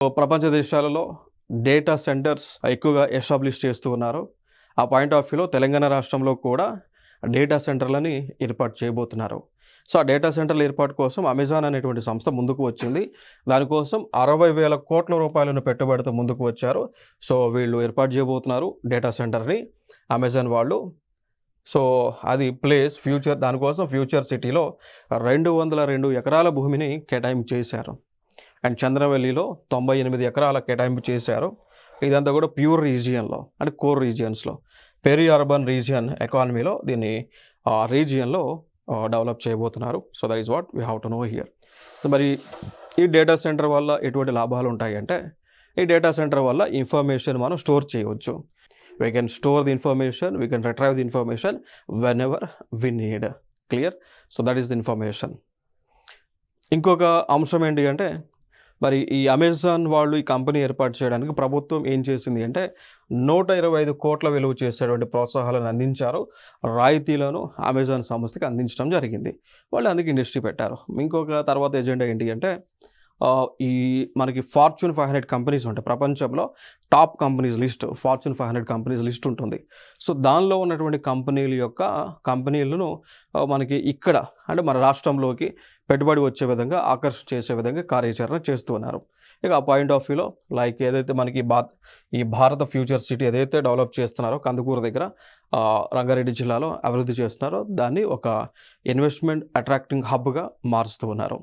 ప్రపంచ దేశాలలో data centres ఎక్కువగా ఎస్టాబ్లిష్ చేస్తూ ఉన్నారు. ఆ పాయింట్ ఆఫ్ వ్యూలో తెలంగాణ రాష్ట్రంలో కూడా డేటా సెంటర్లని ఏర్పాటు చేయబోతున్నారు. సో ఆ డేటా సెంటర్ల ఏర్పాటు కోసం అమెజాన్ అనేటువంటి సంస్థ ముందుకు వచ్చింది. దానికోసం 60,000 కోట్ల రూపాయలను పెట్టుబడితో ముందుకు వచ్చారు. సో వీళ్ళు ఏర్పాటు చేయబోతున్నారు డేటా సెంటర్ని అమెజాన్ వాళ్ళు. సో అది ప్లేస్ ఫ్యూచర్, దానికోసం ఫ్యూచర్ సిటీలో 202 ఎకరాల భూమిని కేటాయింపు చేశారు. అండ్ చంద్రవెల్లిలో 98 ఎకరాల కేటాయింపు చేశారు. ఇదంతా కూడా ప్యూర్ రీజియన్లో, అంటే కోర్ రీజియన్స్లో, పెరి అర్బన్ రీజియన్ ఎకానమీలో దీన్ని రీజియన్లో డెవలప్ చేయబోతున్నారు. So that is what we have to know here. So మరి ఈ డేటా సెంటర్ వల్ల ఎటువంటి లాభాలు ఉంటాయి అంటే, ఈ డేటా సెంటర్ వల్ల ఇన్ఫర్మేషన్ మనం స్టోర్ చేయవచ్చు. We can store the information, we can retrieve the information whenever we need. Clear? So that is the information. ఇంకొక అంశం ఏంటి అంటే, మరి ఈ అమెజాన్ వాళ్ళు ఈ కంపెనీ ఏర్పాటు చేయడానికి ప్రభుత్వం ఏం చేసింది అంటే 125 కోట్ల విలువ చేసేటువంటి ప్రోత్సాహాలను అందించారు. రాయితీలను అమెజాన్ సంస్థకి అందించడం జరిగింది. వాళ్ళు అందుకు ఇండస్ట్రీ పెట్టారు. ఇంకొక తర్వాత ఎజెండా ఏంటి అంటే, ఈ మనకి ఫార్చ్యూన్ 500 కంపెనీస్ ఉంటాయి. ప్రపంచంలో top companies list, fortune 500 companies list ఉంటుంది. సో దానిలో ఉన్నటువంటి కంపెనీలను మనకి ఇక్కడ అంటే మన రాష్ట్రంలోకి పెట్టుబడి వచ్చే విధంగా, ఆకర్షణ చేసే విధంగా కార్యాచరణ చేస్తూ ఉన్నారు. ఇక ఆ పాయింట్ ఆఫ్ వ్యూలో లైక్ ఏదైతే మనకి ఈ భారత ఫ్యూచర్ సిటీ ఏదైతే డెవలప్ చేస్తున్నారో కందుకూరు దగ్గర రంగారెడ్డి జిల్లాలో అభివృద్ధి చేస్తున్నారో దాన్ని ఒక ఇన్వెస్ట్మెంట్ అట్రాక్టింగ్ హబ్గా మారుస్తూ ఉన్నారు.